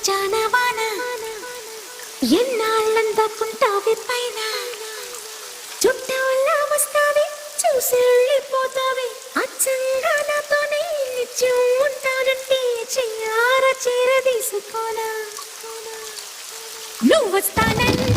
జానవాన ఎన్నాళ్ళందాకుంటావి పైన చుట్టూలా వస్తావి చూసి వెళ్ళిపోతావి అచ్చంగా నాతోనే నిత్యం ఉంటానంటే చెయ్యార చీర తీసుకోనా నువ్వు వస్తానని